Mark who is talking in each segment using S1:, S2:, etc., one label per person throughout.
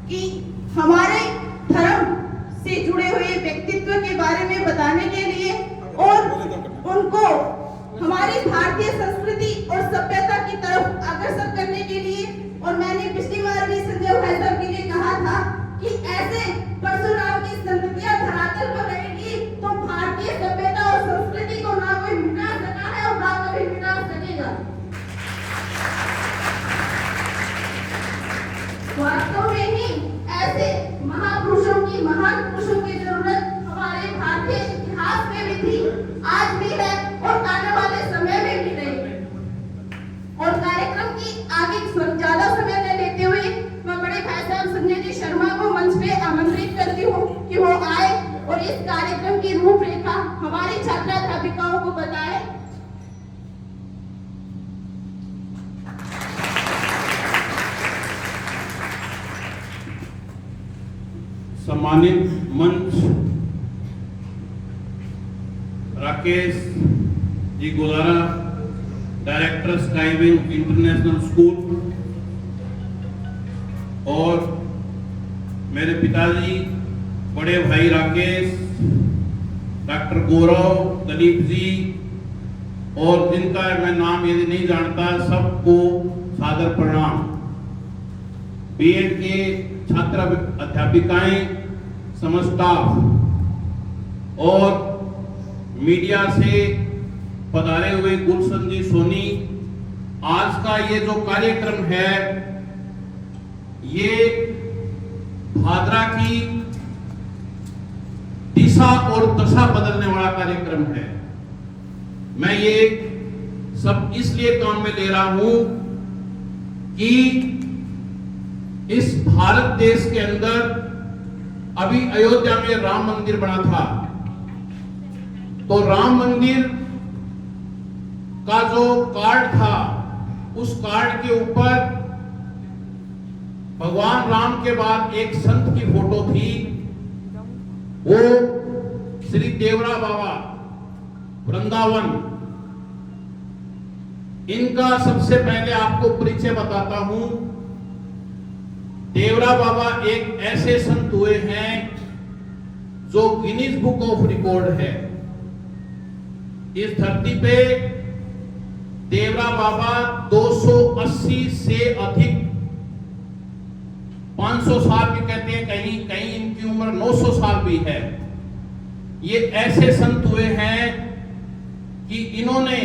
S1: कि हमारे धर्म से जुड़े हुए व्यक्तित्व के बारे में बताने के लिए और उनको हमारी भारतीय संस्कृति और सभ्यता की तरफ अग्रसर करने के लिए। और मैंने पिछली बार भी संजय भाई साहब के लिए कहा था कि ऐसे परशुराम की संततियां धरातल पर रहेगी तो भारतीय सभ्यता और संस्कृति को ना कोई मिटा सका है और ना कभी मिटा सकेगा। वास्तव में ही ऐसे महापुरुषों की, महान पुरुषों की जरूरत हमारे भारतीय इतिहास में भी थी, आज भी है और आने वाले समय में भी रहेगी। और कार्यक्रम की आगे ज्यादा समय न लेते हुए मैं बड़े भाई साहब संजय जी शर्मा को मंच पे आमंत्रित करती हूँ कि वो आए और इस कार्यक्रम की रूपरेखा हमारी छात्र अध्यापिकाओं को बताएं।
S2: सम्मानित मंच Rakesh ji Godara, director स्काईविंग international school, और मेरे पिताजी बड़े भाई राकेश, डॉक्टर गौरव, दलीप जी, और जिनका मैं नाम यदि नहीं जानता सबको सादर प्रणाम। बीएड के छात्र अध्यापिकाएं, समस्त स्टाफ और मीडिया से पधारे हुए गुलशन जी सोनी, आज का ये जो कार्यक्रम है ये भादरा की दिशा और दशा बदलने वाला कार्यक्रम है। मैं ये सब इसलिए काम में ले रहा हूं कि इस भारत देश के अंदर अभी अयोध्या में राम मंदिर बना था, तो राम मंदिर का जो कार्ड था उस कार्ड के ऊपर भगवान राम के बाद एक संत की फोटो थी, वो श्री देवरा बाबा वृंदावन। इनका सबसे पहले आपको परिचय बताता हूं। देवरा बाबा एक ऐसे संत हुए हैं जो गिनीज बुक ऑफ रिकॉर्ड है। इस धरती पे देवरा बाबा 280 से अधिक, 500 साल भी कहते हैं, कहीं कहीं इनकी उम्र 900 साल भी है। ये ऐसे संत हुए हैं कि इन्होंने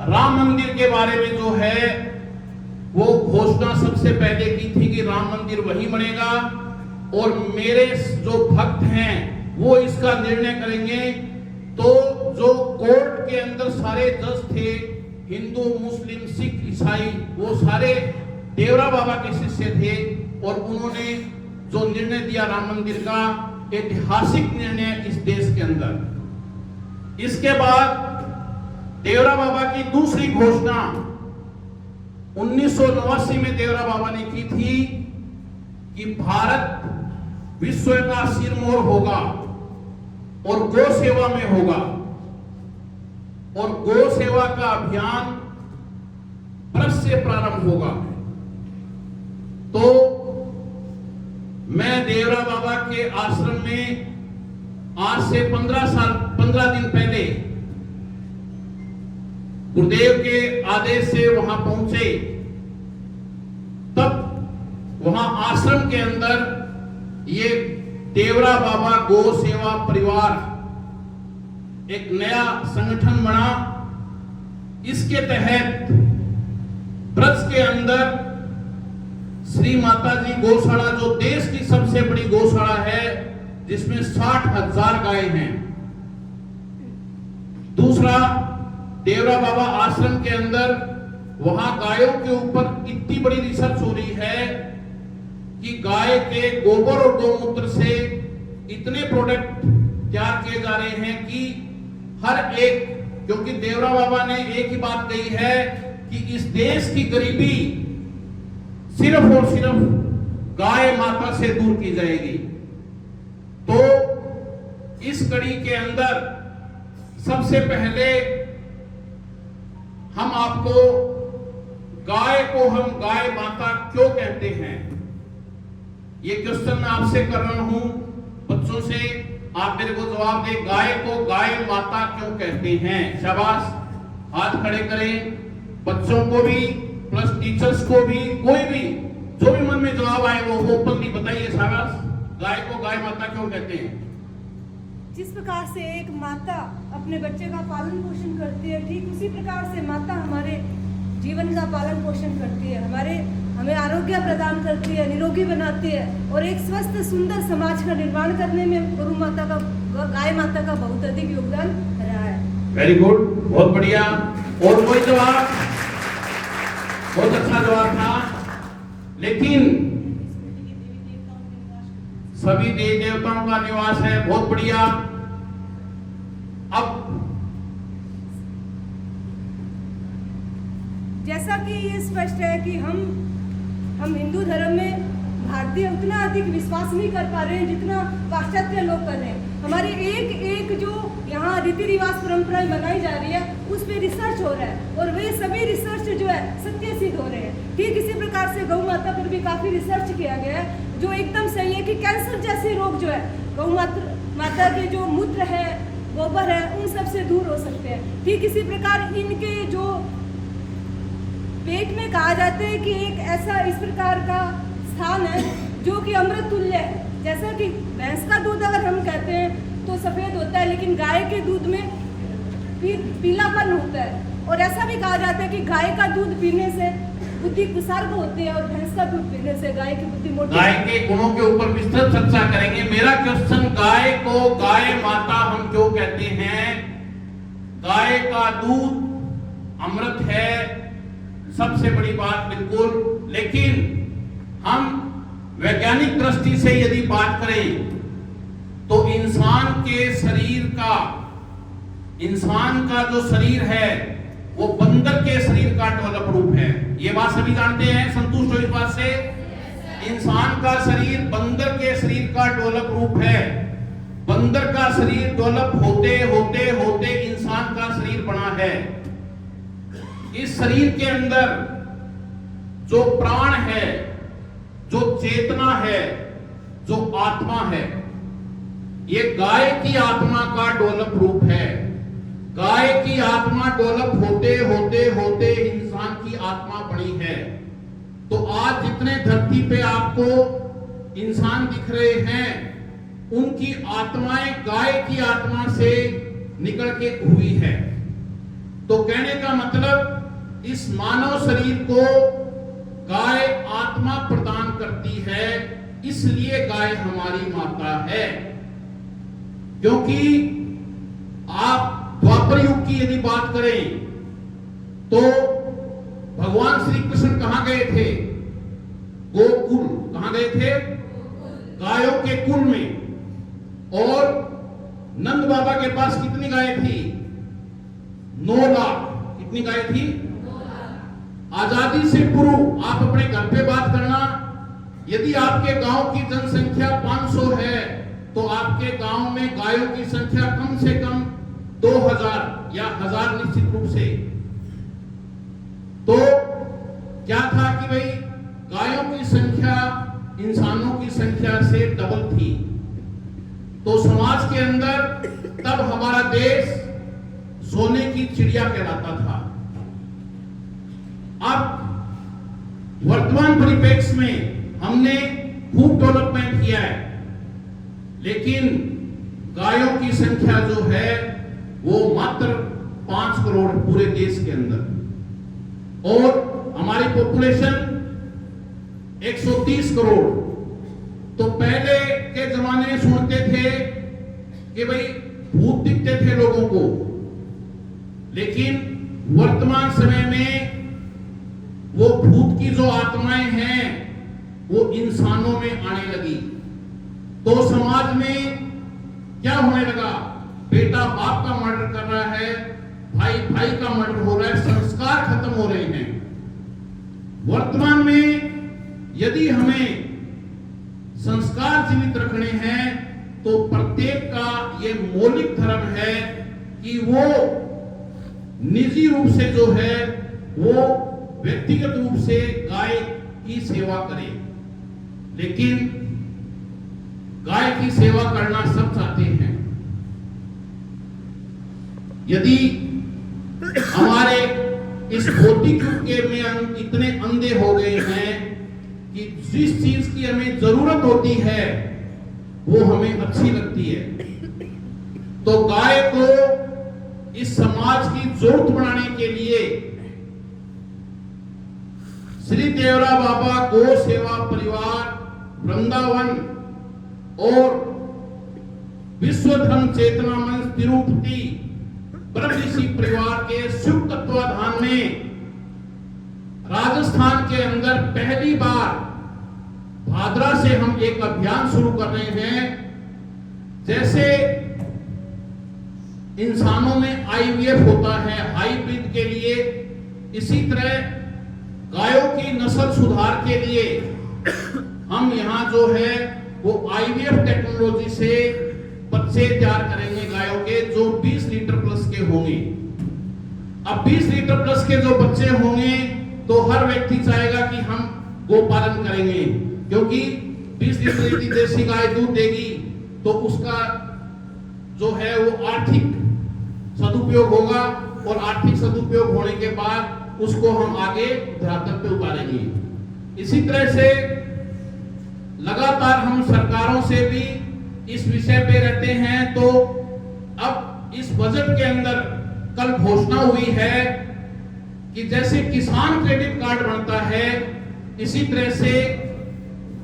S2: राम मंदिर के बारे में जो है वो घोषणा सबसे पहले की थी कि राम मंदिर वहीं बनेगा और मेरे जो भक्त हैं वो इसका निर्णय करेंगे। तो जो कोर्ट के अंदर सारे जज थे, हिंदू, मुस्लिम, सिख, ईसाई, वो सारे देवरा बाबा के शिष्य थे और उन्होंने जो निर्णय दिया राम मंदिर का, ऐतिहासिक निर्णय इस देश के अंदर। इसके बाद देवरा बाबा की दूसरी घोषणा 1989 में देवरा बाबा ने की थी कि भारत विश्व का सिरमौर होगा और गौ सेवा में होगा, और गौ सेवा का अभियान ब्रज से प्रारंभ होगा। तो मैं देवरा बाबा के आश्रम में आज से 15 दिन पहले गुरुदेव के आदेश से वहां पहुंचे। तब वहां आश्रम के अंदर ये देवरा बाबा गौ सेवा परिवार एक नया संगठन बना। इसके तहत ब्रज के अंदर श्री माता जी गौशाला, जो देश की सबसे बड़ी गौशाला है, जिसमें 60,000 गाय हैं। दूसरा, देवरा बाबा आश्रम के अंदर वहां गायों के ऊपर इतनी बड़ी रिसर्च हो रही है कि गाय के गोबर और गौमूत्र से इतने प्रोडक्ट तैयार किए जा रहे हैं कि हर एक, क्योंकि देवरा बाबा ने एक ही बात कही है कि इस देश की गरीबी सिर्फ और सिर्फ गाय माता से दूर की जाएगी। तो इस कड़ी के अंदर सबसे पहले हम आपको गाय को हम गाय माता क्यों कहते हैं ये क्वेश्चन मैं आपसे कर रहा हूं, बच्चों से, आप मेरे को जवाब दें। गाय को गाय माता क्यों कहते हैं? शाबाश, हाथ खड़े करें। बच्चों को भी प्लस टीचर्स को भी, कोई भी जो भी मन में जवाब आए वो ओपनली बताइए। शाबाश, गाय को गाय माता क्यों कहते हैं?
S3: जिस प्रकार से एक माता अपने बच्चे का पालन पोषण करती है, ठीक उसी प्रकार से माता हमारे जीवन का पालन पोषण करती है, हमें आरोग्य प्रदान करती है, निरोगी बनाती है और एक स्वस्थ सुंदर समाज का निर्माण करने में गौ माता का, गाय माता का बहुत अधिक योगदान रहा है।
S2: वेरी गुड, बहुत बढ़िया। और कोई जवाब? बहुत अच्छा जवाब था। लेकिन सभी देवी देवताओं का निवास है, बहुत बढ़िया। अब
S3: जैसा कि ये स्पष्ट है कि हम हिंदू धर्म में भारतीय उतना अधिक विश्वास नहीं कर पा रहे हैं जितना पाश्चात्य लोग कर रहे हैं। हमारे एक जो यहाँ रीति रिवाज परंपराएं बनाई जा रही है उस पर रिसर्च हो रहा है और वे सभी रिसर्च जो है सत्य सिद्ध हो रहे हैं। ठीक इसी प्रकार से गौ माता पर भी काफी रिसर्च किया गया है जो एकदम सही है कि कैंसर जैसे रोग जो है गौ माता के जो मूत्र है, गोबर है, उन सब से दूर हो सकते हैं। ठीक इसी प्रकार इनके जो पेट में कहा जाता है कि एक ऐसा इस प्रकार का स्थान है जो कि अमृत तुल्य है। जैसा कि भैंस का दूध अगर हम कहते हैं तो सफेद होता है, लेकिन गाय के दूध में पीलापन होता है। और ऐसा भी कहा जाता है कि गाय का दूध पीने से बुद्धि कुसर्ग होती है और भैंस का दूध पीने से गाय की बुद्धि मोटी।
S2: गाय के गुणों के ऊपर विस्तृत चर्चा करेंगे। मेरा क्वेश्चन, गाय को गाय माता हम क्यों कहते हैं? गाय का दूध अमृत है, सबसे बड़ी बात, बिल्कुल। लेकिन हम वैज्ञानिक दृष्टि से यदि बात करें तो इंसान का जो शरीर है वो बंदर के शरीर का डेवलप रूप है। ये बात सभी जानते हैं, संतुष्ट हो इस बात से? इंसान का शरीर बंदर के शरीर का डेवलप रूप है। बंदर का शरीर डेवलप होते होते होते इंसान का शरीर बना है। इस शरीर के अंदर जो प्राण है, जो चेतना है, जो आत्मा है, ये गाय की आत्मा का डेवलप रूप है। गाय की आत्मा डेवलप होते होते होते इंसान की आत्मा बनी है। तो आज जितने धरती पे आपको इंसान दिख रहे हैं उनकी आत्माएं गाय की आत्मा से निकल के हुई है। तो कहने का मतलब इस मानव शरीर को गाय आत्मा प्रदान करती है, इसलिए गाय हमारी माता है। क्योंकि आप द्वापर युग की यदि बात करें तो भगवान श्री कृष्ण कहां गए थे? गोकुल। कहां गए थे? गायों के कुल में। और नंद बाबा के पास कितनी गाय थी? 9 लाख। कितनी गाय थी? आजादी से पूर्व आप अपने घर पे बात करना, यदि आपके गांव की जनसंख्या 500 है तो आपके गांव में गायों की संख्या कम से कम 2000 या 1000 निश्चित रूप से। तो क्या था कि भाई गायों की संख्या इंसानों की संख्या से डबल थी। तो समाज के अंदर तब हमारा देश सोने की चिड़िया कहलाता था। अब वर्तमान परिप्रेक्ष्य में हमने खूब डेवलपमेंट किया है, लेकिन गायों की संख्या जो है वो मात्र 5 करोड़ पूरे देश के अंदर, और हमारी पॉपुलेशन 130 करोड़। तो पहले के जमाने में सुनते थे कि भाई भूत दिखते थे लोगों को, लेकिन वर्तमान समय में वो भूत की जो आत्माएं हैं वो इंसानों में आने लगी। तो समाज में क्या होने लगा? बेटा बाप का मर्डर कर रहा है, भाई भाई का मर्डर हो रहा है, संस्कार खत्म हो रहे हैं। वर्तमान में यदि हमें संस्कार जीवित रखने हैं तो प्रत्येक का ये मौलिक धर्म है कि वो निजी रूप से जो है वो व्यक्तिगत रूप से गाय की सेवा करे। लेकिन की सेवा करना सब चाहते हैं। यदि हमारे इस भौतिक युग में हम इतने अंधे हो गए हैं कि जिस चीज की हमें जरूरत होती है वो हमें अच्छी लगती है, तो गाय को इस समाज की जरूरत बनाने के लिए श्री देवरा बाबा गो सेवा परिवार वृंदावन और विश्व धर्म चेतना मंच तिरुपति ब्रह्म ऋषि परिवार के संयुक्त तत्वाधान में राजस्थान के अंदर पहली बार भादरा से हम एक अभियान शुरू कर रहे हैं। जैसे इंसानों में आईवीएफ होता है हाइब्रिड के लिए, इसी तरह गायों की नस्ल सुधार के लिए हम यहाँ जो है वो आईवीएफ टेक्नोलॉजी से बच्चे तैयार करेंगे गायों के, जो 20 लीटर प्लस के होंगे। अब 20 लीटर प्लस के जो बच्चे होंगे तो हर व्यक्ति चाहेगा कि हम गोपालन करेंगे, क्योंकि 20 लीटर की देसी गाय दूध देगी तो उसका जो है वो आर्थिक सदुपयोग होगा, और आर्थिक सदुपयोग होने के बाद उसको हम आगे धरातल पे उतारेंगे। इसी तरह से लगातार हम सरकारों से भी इस विषय पे रहते हैं। तो अब इस बजट के अंदर कल घोषणा हुई है कि जैसे किसान क्रेडिट कार्ड बनता है, इसी तरह से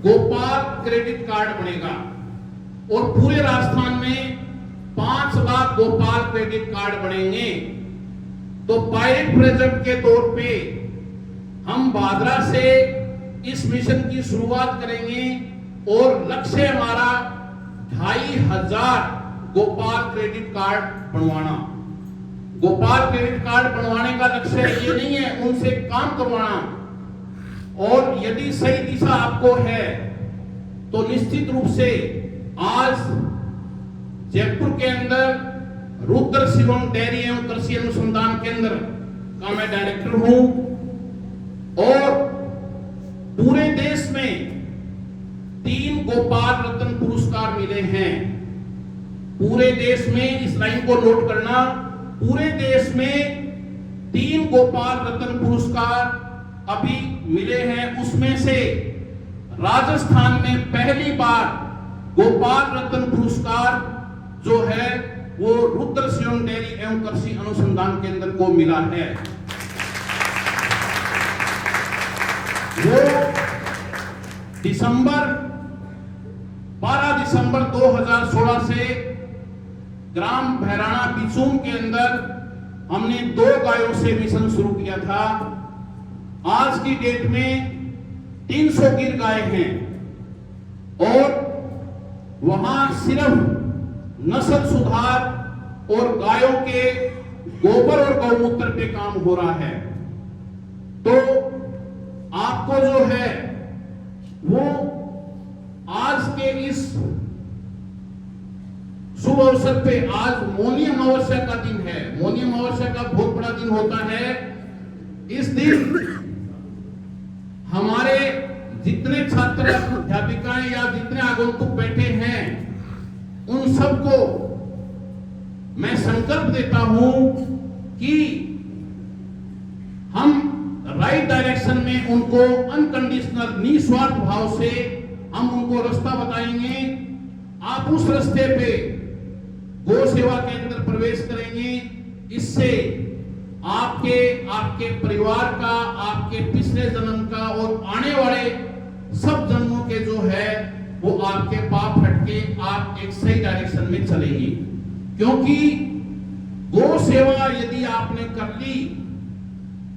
S2: गोपाल क्रेडिट कार्ड बनेगा, और पूरे राजस्थान में 5 लाख गोपाल क्रेडिट कार्ड बनेंगे। तो पायलट प्रोजेक्ट के तौर पे हम भादरा से इस मिशन की शुरुआत करेंगे, और लक्ष्य हमारा 2500 गोपाल क्रेडिट कार्ड बनवाना। गोपाल क्रेडिट कार्ड बनवाने का लक्ष्य ये नहीं है उनसे काम करवाना, और यदि सही दिशा आपको है तो निश्चित रूप से आज जयपुर के अंदर रुद्र शिवम डेयरी एवं कृषि अनुसंधान केंद्र का मैं डायरेक्टर हूं, और पूरे देश में 3 गोपाल रत्न पुरस्कार मिले हैं। पूरे देश में, इस लाइन को नोट करना, पूरे देश में 3 गोपाल रत्न पुरस्कार अभी मिले हैं। उसमें से राजस्थान में पहली बार गोपाल रत्न पुरस्कार जो है वो रुद्र शिवम डेयरी एवं कृषि अनुसंधान केंद्र को मिला है। वो 12 दिसंबर 2016 से ग्राम भैराना बिचूम के अंदर हमने 2 गायों से मिशन शुरू किया था। आज की डेट में 300 गिर गाय हैं, और वहां सिर्फ नस्ल सुधार और गायों के गोबर और गौमूत्र पे काम हो रहा है। तो आपको जो है वो आज के इस शुभ अवसर पे, आज मौनी अमावस्या का दिन है। मौनी अमावस्या का बहुत बड़ा दिन होता है। इस दिन हमारे जितने छात्र अध्यापिकाएं या जितने आगंतुक बैठे हैं उन सबको मैं संकल्प देता हूं कि हम राइट डायरेक्शन में उनको अनकंडीशनल निस्वार्थ भाव से हम उनको रास्ता बताएंगे। आप उस रास्ते पे गो सेवा के अंदर प्रवेश करेंगे। इससे आपके परिवार का, आपके पिछले जन्म का और आने वाले सब जन्मों के जो है वो आपके पाप हटके आप एक सही डायरेक्शन में चलेंगे। क्योंकि गो सेवा यदि आपने कर ली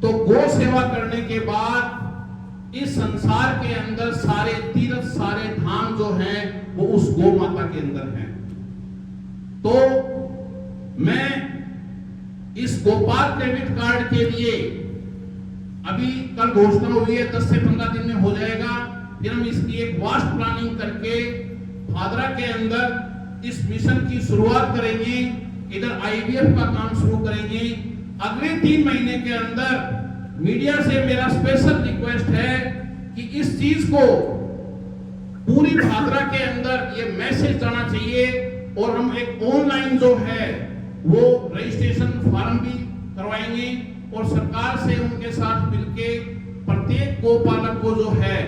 S2: तो गो सेवा करने के बाद इस संसार के अंदर सारे तीर्थ, सारे धाम जो हैं वो उस गो माता के अंदर हैं। तो मैं इस गोपाल क्रेडिट कार्ड के लिए अभी कल घोषणा हुई है, 10 से 15 दिन में हो जाएगा। फिर हम इसकी एक वास्ट प्लानिंग करके भादरा के अंदर इस मिशन की शुरुआत करेंगे। इधर आईवीएफ का काम शुरू करेंगे। अगले 3 महीने के अंदर मीडिया से मेरा स्पेशल रिक्वेस्ट है कि इस चीज को पूरी भादरा के अंदर ये मैसेज जाना चाहिए और हम एक ऑनलाइन जो है वो रजिस्ट्रेशन फॉर्म भी करवाएंगे और सरकार से उनके साथ मिलके प्रत्येक गोपालक को जो है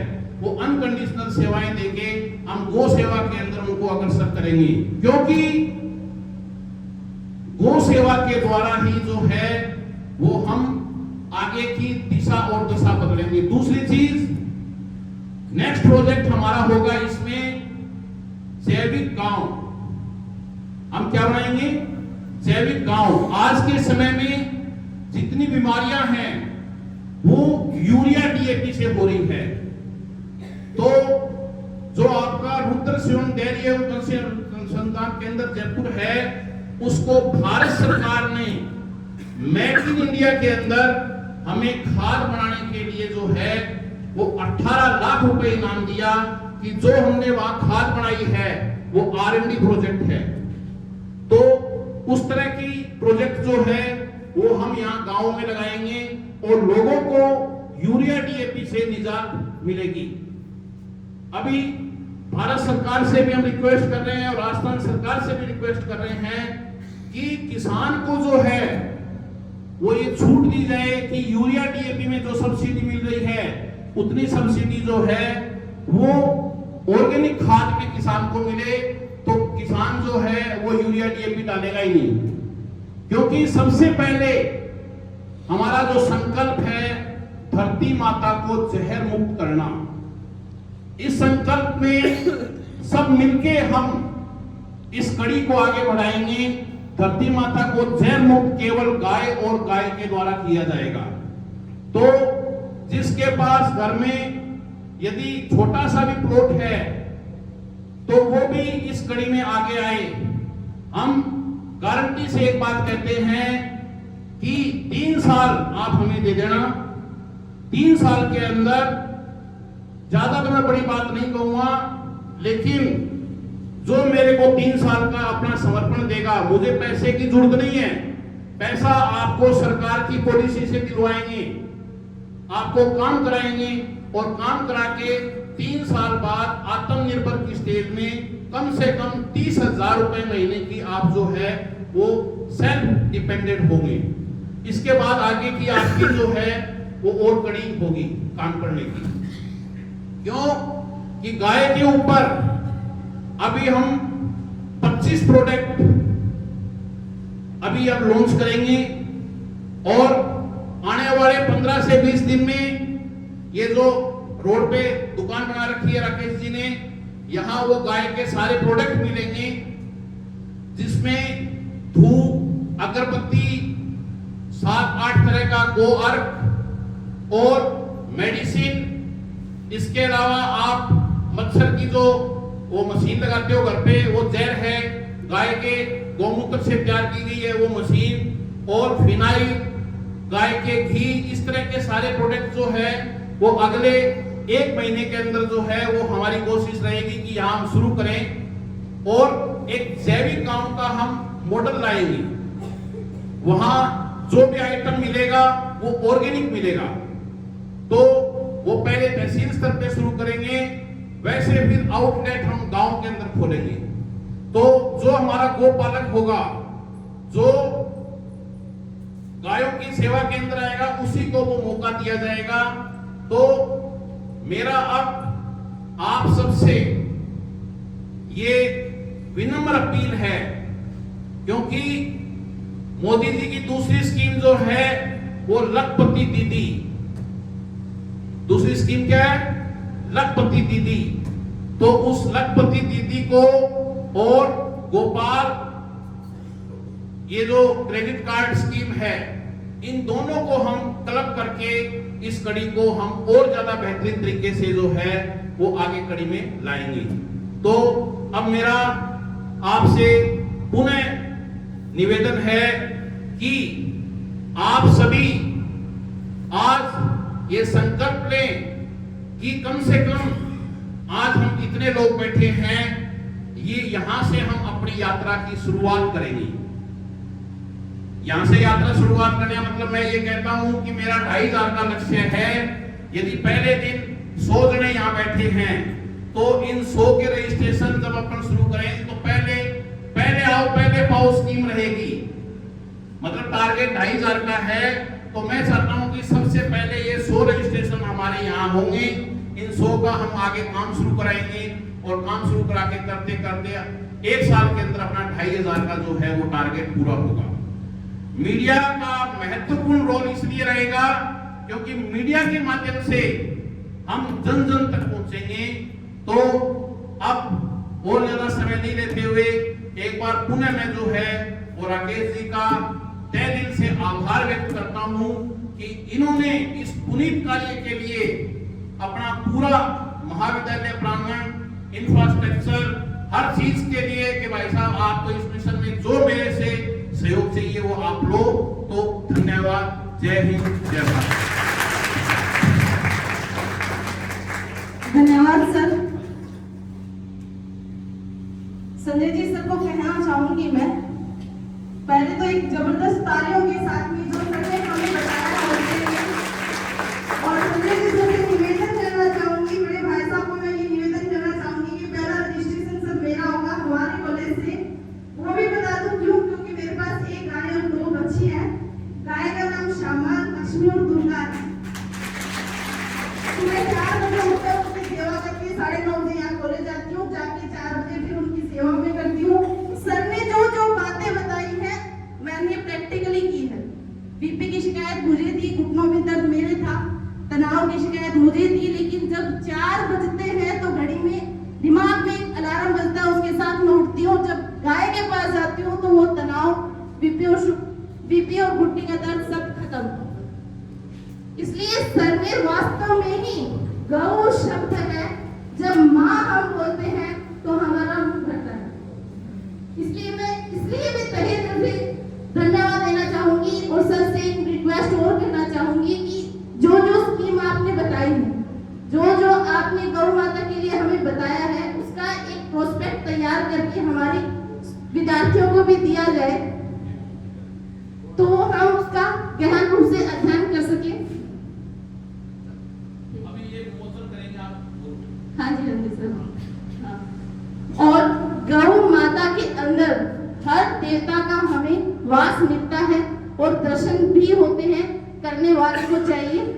S2: वो अनकंडीशनल सेवाएं देके हम गो सेवा के अंदर उनको अग्रसर करेंगे, क्योंकि गो सेवा के द्वारा ही जो है वो हम आगे की दिशा और दशा बदलेंगे। दूसरी चीज, नेक्स्ट प्रोजेक्ट हमारा होगा इसमें जैविक गांव। हम क्या बनाएंगे? जैविक गांव। आज के समय में जितनी बीमारियां हैं वो यूरिया डीएपी से हो रही है, तो जो आपका रुद्र सेवन डेयरी एवं अनुसंधान केंद्र जयपुर है उसको भारत सरकार ने मेक इन इंडिया के अंदर हमें खाद बनाने के लिए जो है वो 18 लाख रुपए इनाम दिया कि जो हमने वहां खाद बनाई है वो R&D प्रोजेक्ट है। तो उस तरह की प्रोजेक्ट जो है वो हम यहाँ गांव में लगाएंगे और लोगों को यूरिया डीएपी से निजात मिलेगी। अभी भारत सरकार से भी हम रिक्वेस्ट कर रहे हैं और राजस्थान सरकार से भी रिक्वेस्ट कर रहे हैं कि किसान को जो है वो ये छूट दी जाए कि यूरिया डीएपी में जो सब्सिडी मिल रही है उतनी सब्सिडी जो है वो ऑर्गेनिक खाद में किसान को मिले, तो किसान जो है वो यूरिया डीएपी डालेगा ही नहीं। क्योंकि सबसे पहले हमारा जो संकल्प है धरती माता को जहर मुक्त करना, इस संकल्प में सब मिलके हम इस कड़ी को आगे बढ़ाएंगे। धरती माता को जहर मुक्त केवल गाय और गाय के द्वारा किया जाएगा। तो जिसके पास घर में यदि छोटा सा भी प्लॉट है तो वो भी इस कड़ी में आगे आए। हम गारंटी से एक बात कहते हैं कि 3 साल आप हमें दे देना। 3 साल के अंदर, ज्यादा तो मैं बड़ी बात नहीं कहूंगा, लेकिन जो मेरे को 3 साल का अपना समर्पण देगा, मुझे पैसे की जरूरत नहीं है। पैसा आपको सरकार की पॉलिसी से दिलवाएंगे, आपको काम कराएंगे और काम करा के 3 साल बाद आत्मनिर्भर की स्टेज में कम से कम 30,000 रुपए महीने की आप जो है वो सेल्फ डिपेंडेंट होंगे। इसके बाद आगे की आपकी जो है वो और कड़ी होगी काम करने की। क्यों कि गाय के ऊपर अभी हम 25 प्रोडक्ट अभी अब लॉन्च करेंगे और आने वाले 15 से 20 दिन में ये जो रोड पे दुकान बना रखी है राकेश जी ने, यहाँ वो गाय के सारे प्रोडक्ट मिलेंगे, जिसमें धूप, अगरबत्ती, 7-8 तरह का गो अर्क और मेडिसिन। इसके अलावा आप मच्छर की जो वो मशीन लगाते हो घर पे, वो जहर है, गाय के गौमूत्र से तैयार की गई है वो मशीन, और फिनाइल, गाय के घी, इस तरह के सारे प्रोडक्ट जो है वो अगले 1 महीने के अंदर जो है वो हमारी कोशिश रहेगी कि यहाँ हम शुरू करें और एक जैविक गांव का हम मॉडल लाएंगे। वहां जो भी आइटम मिलेगा वो ऑर्गेनिक मिलेगा। तो वो पहले तहसील स्तर पे शुरू करेंगे, वैसे फिर आउटलेट हम गांव के अंदर खोलेंगे। तो जो हमारा गोपालक होगा, जो गायों की सेवा के अंदर आएगा, उसी को वो मौका दिया जाएगा। तो मेरा अब आप सबसे ये विनम्र अपील है, क्योंकि मोदी जी की दूसरी स्कीम जो है वो लखपति दीदी, दूसरी स्कीम क्या है? लखपति दीदी। तो उस लखपति दीदी को और गोपाल, ये जो क्रेडिट कार्ड स्कीम है, इन दोनों को हम क्लब करके इस कड़ी को हम और ज्यादा बेहतरीन तरीके से जो है वो आगे कड़ी में लाएंगे। तो अब मेरा आपसे पुनः निवेदन है कि आप सभी आज ये संकल्प लें कि कम से कम आज हम इतने लोग बैठे हैं, ये यहां से हम अपनी यात्रा की शुरुआत करेंगे। यहां से यात्रा शुरुआत करने का मतलब मैं ये कहता हूं कि मेरा 2,500 का लक्ष्य है। यदि पहले दिन 100 जने यहां बैठे हैं तो इन 100 के रजिस्ट्रेशन जब अपन शुरू करें तो पहले आओ पहले पाओ स्कीम रहेगी। मतलब टारगेट 2500 का है, तो मैं चाहता हूं कि सबसे पहले ये 100 रजिस्ट्रेशन हमारे यहाँ होंगे। इन 100 का हम आगे काम शुरू कराएंगे और काम शुरू करा के करते करते 1 साल के अंदर अपना 2500 का जो है वो टारगेट पूरा होगा। मीडिया का महत्वपूर्ण रोल इसलिए रहेगा क्योंकि मीडिया के माध्यम से हम जन जन तक पहुंचेंगे। तो अब और ज्यादा समय नहीं लेते हुए एक बार पुनः मैं जो है वो राकेश जी का तहे दिल से आभार व्यक्त करता हूं कि इन्होंने इस पुनीत कार्य के लिए अपना पूरा महाविद्यालय प्रांगण इंफ्रास्ट्रक्चर हर चीज के लिए कि भाई साहब आपको इस मिशन में जो मेरे से सहयोग चाहिए वो आप लो। तो धन्यवाद। जय हिंद, जय भारत।
S1: धन्यवाद सर। संजय जी सर को कहना चाहूंगी मैं, पहले तो एक जबरदस्त तालियों के साथ में जो सर ने हमें बताया और संजय जी सर से निवेदन करना चाहूंगी, बड़े भाई साहब को मैं ये निवेदन करना चाहूंगी कि पहला रजिस्ट्रेशन सर मेरा होगा हमारे कॉलेज से। वो भी बता दूं क्यों, क्योंकि मेरे पास एक गाय और 2 बच्ची हैं। गाय का नाम श्यामा, लक्ष्मी और दुर्गा है। सुबह 4 बजे उठकर उसकी सेवा करके 9:30 बजे यहाँ कॉलेज जाती हूँ, जाके 4 बजे फिर उनकी सेवा में करती हूँ। सर ने जो जो बातें बताई हैं मैंने प्रैक्टिकली की है। बीपी की शिकायत मुझे थी, घुटनों में दर्द मेरे था, तनाव की शिकायत मुझे थी, लेकिन जब 4 बजते हैं तो घड़ी में दिमाग में एक अलार्म बजता है, उसके साथ मैं उठती हूँ। जब गाय के पास जाती हूँ तो वो तनाव, बीपी और घुटने का दर्द सब खत्म। इसलिए सर ने वास्तव में ही गौ शब्द है, जब माँ हम बोलते हैं तो हमारा मुंह भरता है। इसलिए मैं तहे दिल से धन्यवाद देना चाहूंगी और सर से एक रिक्वेस्ट और करना चाहूंगी कि जो जो स्कीम आपने बताई है, जो जो आपने गौ माता के लिए हमें बताया है, उसका एक प्रोस्पेक्ट तैयार करके हमारे विद्यार्थियों को भी दिया जाए तो हम उसका गहन रूप से अध्ययन कर सके।
S2: अभी ये प्रपोजल करेंगे आप?
S1: हाँ जी रंजित सर। हाँ। और गौ माता के अंदर हर देवता का हमें वास मिलता है और दर्शन भी होते हैं, करने वाले को चाहिए।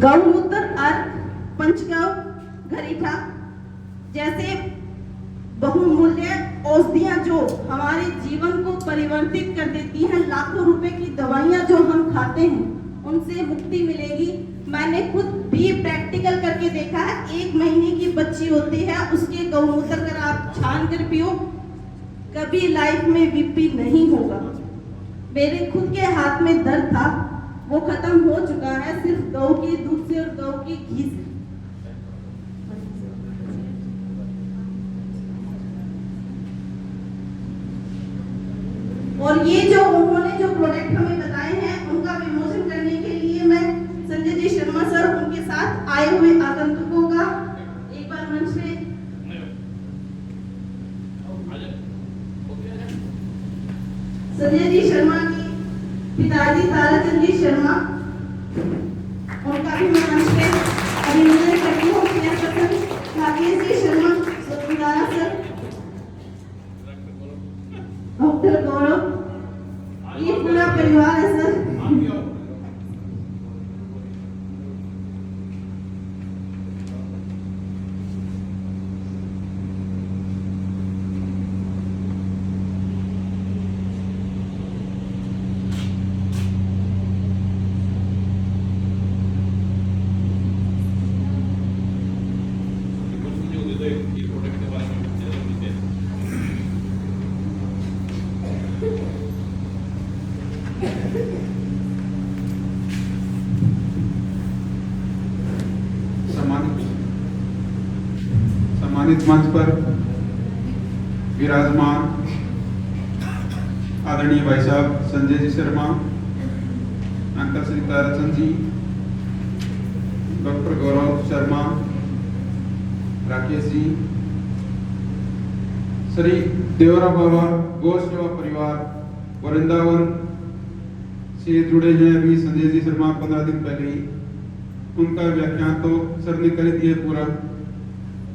S1: गौमूत्र अर्क, पंचगव, घरीठा जैसे बहुमूल्य औषधियां जो हमारे जीवन को परिवर्तित कर देती हैं, लाखों रुपए की दवाइयां जो हम खाते हैं उनसे मुक्ति मिलेगी। मैंने खुद भी प्रैक्टिकल करके देखा है। 1 महीने की बच्ची होती है, उसके गौमूत्र अगर आप छान कर पियो, कभी लाइफ में बीपी नहीं होगा। मेरे खुद के हाथ में दर्द था, वो खत्म हो चुका है सिर्फ गौ के दूध से और गौ के घी से। और ये जो उन्होंने जो प्रोडक्ट हमें बताए हैं उनका विमोचन करने के लिए मैं संजय जी शर्मा सर उनके साथ आए हुए आगंतुकों का एक बार मंच पे संजय जी शर्मा की पिताजी ताराचंद जी शर्मा, उनका भी मैं मंच पे अभिनंदन करती हूँ। राकेश जी शर्मा, सुखविंदारा सर, डॉक्टर गौरव, ये पूरा परिवार है सर।
S4: सम्मानित मंच पर विराजमान आदरणीय भाई साहब संजय जी शर्मा, अंकल श्री ताराचंद जी, डॉक्टर गौरव शर्मा, राकेश जी, श्री देवरा बाबा गौ सेवा परिवार वृंदावन से जुड़े हैं अभी संजय जी शर्मा 15 दिन पहले ही। उनका व्याख्यान तो सर ने कर दिया पूरा।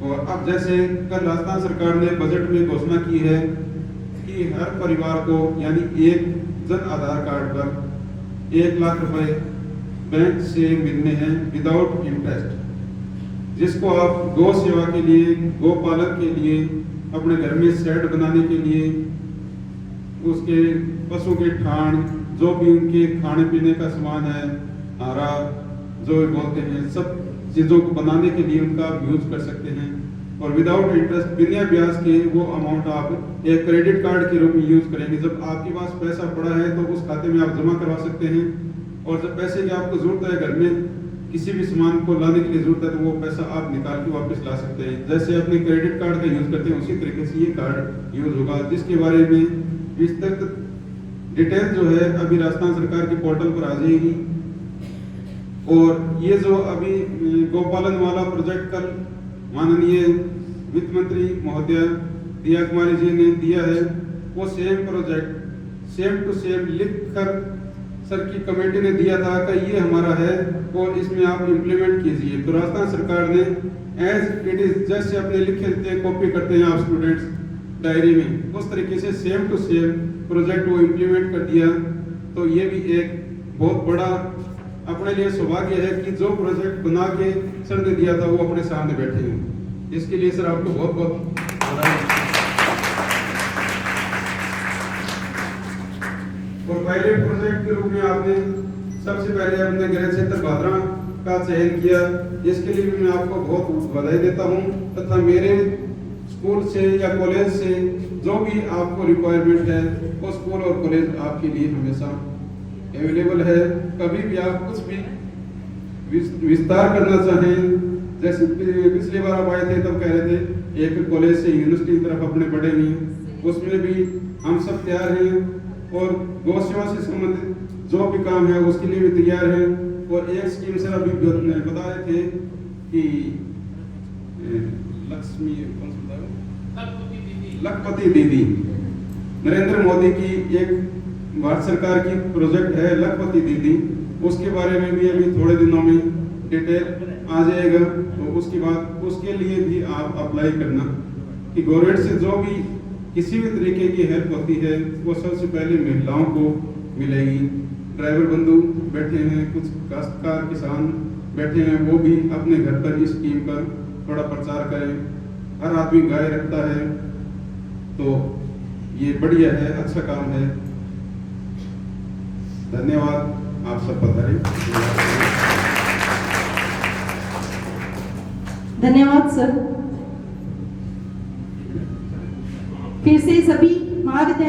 S4: और अब जैसे कल राजस्थान सरकार ने बजट में घोषणा की है कि हर परिवार को यानी एक जन आधार कार्ड पर 1 लाख रुपए बैंक से मिलने हैं विदाउट इंटरेस्ट, जिसको आप गौ सेवा के लिए, गौ पालन के लिए, अपने घर में शेड बनाने के लिए, उसके पशु के ठाण, जो भी उनके खाने पीने का सामान है, आरा जो बोलते हैं, सब चीज़ों को बनाने के लिए उनका आप यूज कर सकते हैं। और विदाउट इंटरेस्ट बिना ब्याज के वो अमाउंट आप एक क्रेडिट कार्ड के रूप में यूज करेंगे। जब आपके पास पैसा पड़ा है तो उस खाते में आप जमा करवा सकते हैं, और जब पैसे की आपको जरूरत है, घर में किसी भी सामान को लाने के लिए जरूरत है, तो वो पैसा आप निकाल के वापस ला सकते हैं। जैसे अपने क्रेडिट कार्ड का यूज करते हैं उसी तरीके से ये कार्ड यूज होगा, जिसके बारे में विस्तृत डिटेल जो है अभी राजस्थान सरकार के पोर्टल पर आ जाएगी। और ये जो अभी गौपालन वाला प्रोजेक्ट कल माननीय वित्त मंत्री महोदय दिया कुमारी जी ने दिया है, वो same project same to same लिख कर सर की कमेटी ने दिया था कि ये हमारा है और इसमें आप इम्प्लीमेंट कीजिए। तो राजस्थान सरकार ने एज इट इज जैसे अपने लिखे कॉपी करते हैं आप स्टूडेंट्स डायरी में, उस तरीके से सेम टू सेम प्रोजेक्ट वो इम्प्लीमेंट कर दिया। तो ये भी एक बहुत बड़ा अपने लिए सौभाग्य है कि जो प्रोजेक्ट बना के सर ने दिया था वो अपने सामने बैठे हैं। इसके लिए सर आपको बहुत बहुत बधाई। और पायलट प्रोजेक्ट के रूप में आपने सबसे पहले अपने गृह क्षेत्र भादरा का चयन किया, इसके लिए भी मैं आपको बहुत बधाई देता हूं। तथा मेरे स्कूल से या कॉलेज से जो भी आपको रिक्वायरमेंट है वो स्कूल और कॉलेज आपके लिए हमेशा अवेलेबल है। कभी भी आप कुछ भी विस्तार करना चाहें, जैसे पिछली बार आप आए थे तब कह रहे थे एक कॉलेज से यूनिवर्सिटी की तरफ अपने बढ़ेंगे, उसमें भी हम सब तैयार हैं। और गौ सेवा से संबंधित जो भी काम है उसके लिए भी तैयार है। और एक स्कीम सर अभी बता रहे थे कि लखपति दीदी नरेंद्र मोदी की एक भारत सरकार की प्रोजेक्ट है लखपति दीदी, उसके बारे में भी अभी थोड़े दिनों में डिटेल आ जाएगा। तो उसके बाद उसके लिए भी आप अप्लाई करना कि गवर्नमेंट से जो भी किसी भी तरीके की हेल्प होती है वो सबसे पहले महिलाओं को मिलेगी। ड्राइवर बंधु बैठे हैं, कुछ काश्तकार किसान बैठे हैं, वो भी अपने घर पर इस स्कीम का थोड़ा प्रचार करें। हर आदमी गाय रखता है तो ये बढ़िया है, अच्छा काम है। धन्यवाद, आप सब पधारें।
S1: धन्यवाद सर। फिर से सभी महाविद्यालय